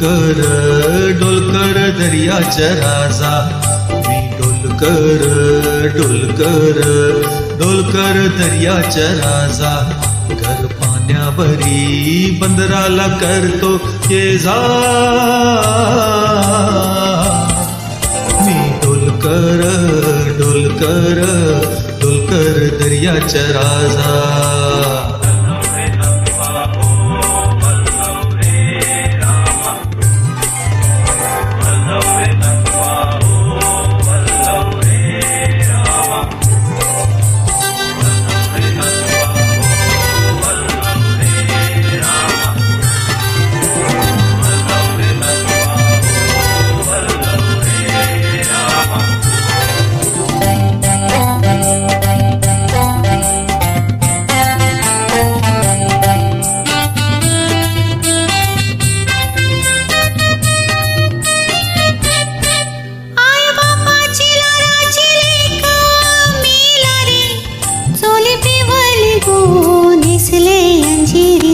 डोलकर डोलकर दर्याच्या राजा, मी डोलकर डोलकर डोलकर दर्याच्या राजा. घर पाण्यावरी बंदराला करतो ये जा, मी डोलकर डोलकर डोलकर दर्याच्या राजा.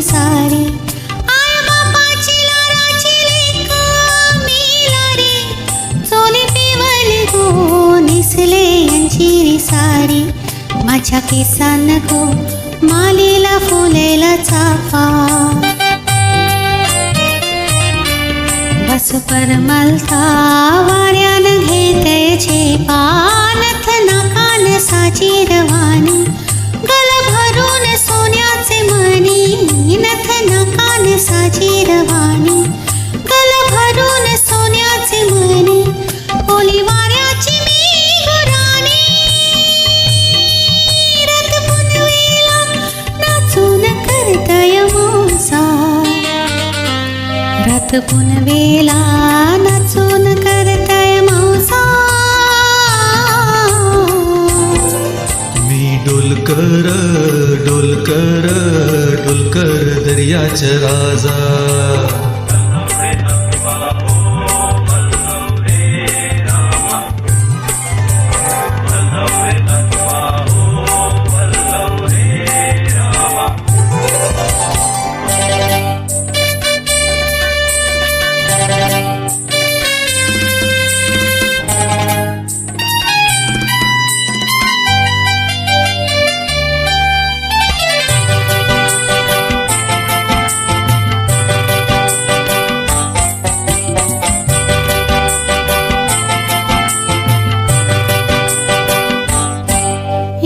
सारी आय बापाची लाडाची लेका मेला रे, चोली पिवली गो नेसले अंजिरी सारी. माझ्या केसांन गो मालीला फुलेला चाफा, बस परमलता वाऱ्यान घेते झेपा. नथ नाकान साची रवानी, गल भरून सोन्याचे मणी. नथ नाकान साची रवानी, गल भरून सोन्याचे मणी. ओली वाऱ्याची मी गुराणी, रथ पुनवेला नाचून करतय मोसा. रथ पुनवेला नाचून करतय मौसा. मी डोलकर डोलकर डोलकर दर्याच्या राजा.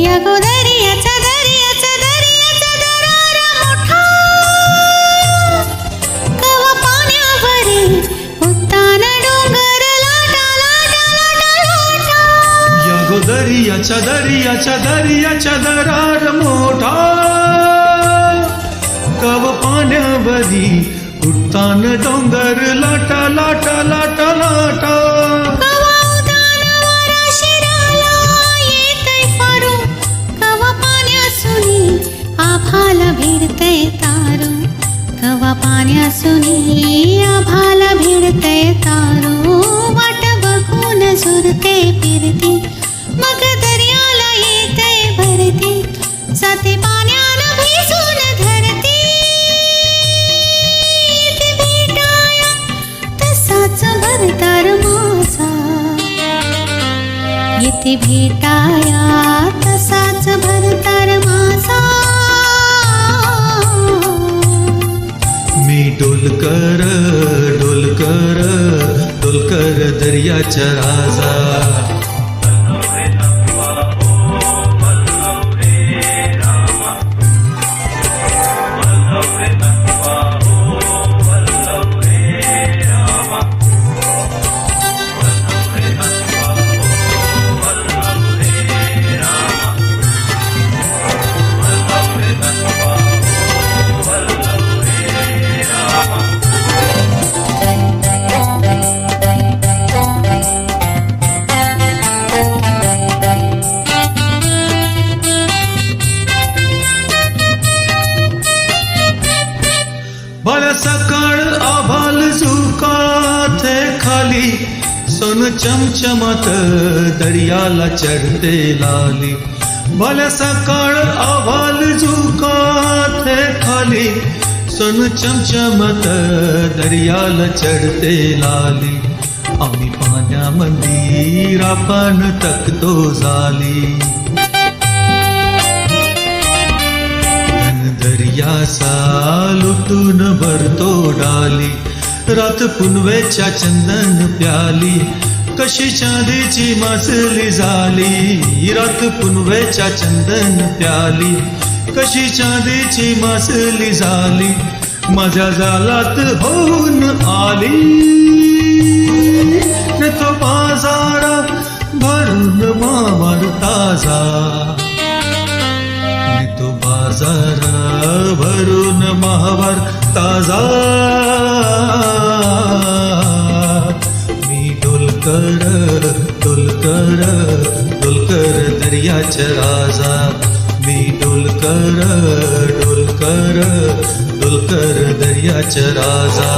या गो दर्याचा दर्याचा दर्याचा दरारा मोठा, कवा पाण्यावरी उत्तान डोंगर लाटा लाटा लाटा लाटा. या गो दर्याच्या दर्याच्या दर्याच्या दरार मोठा, कव पाण्यावरी उत्तान डोंगर लाटा लाटा लाटा लाटा. कवा उदान वारा शिराला येतय फारू, कवा पाण्यासुनी आभाला भिडतय तारू. कवा पाण्यासुनी आभाला भिडतय तारू. वाट बघून झुरते फिरते, मग दर्याला येतय भरती. जाते पाण्यानं भिजून धरती, येते भेटाया तसाच भरतार माझा. येते भेटाया तसाच भरतार माझा. मी डोलकर डोलकर डोलकर दर्याच्या राजा. भल्या सकाळ आभाल झुकाथे खाली, सोन चमचमात दर्याला चढते लाली. भल्या सकाळ आभाल झुकाथे खाली, सोन चमचमत दर्याला चढते लाली आम्ही पाण्यामध्ये रापान तकतो झाली दर्यासा लुटून भरतो डाली रात पुनवेच्या चंदन प्याली कशी चांदीची मासली झाली रात पुनवेच्या चंदन प्याली कशी चांदीची मासली झाली माझ्या जालात होऊन आली न तो बाजार भरून मावर ताजा न तो बाजार भरून मावर ताजा मी डोलकर डोलकर डोलकर दर्याच्या राजा मी डोलकर डोलकर डोलकर दर्याच्या राजा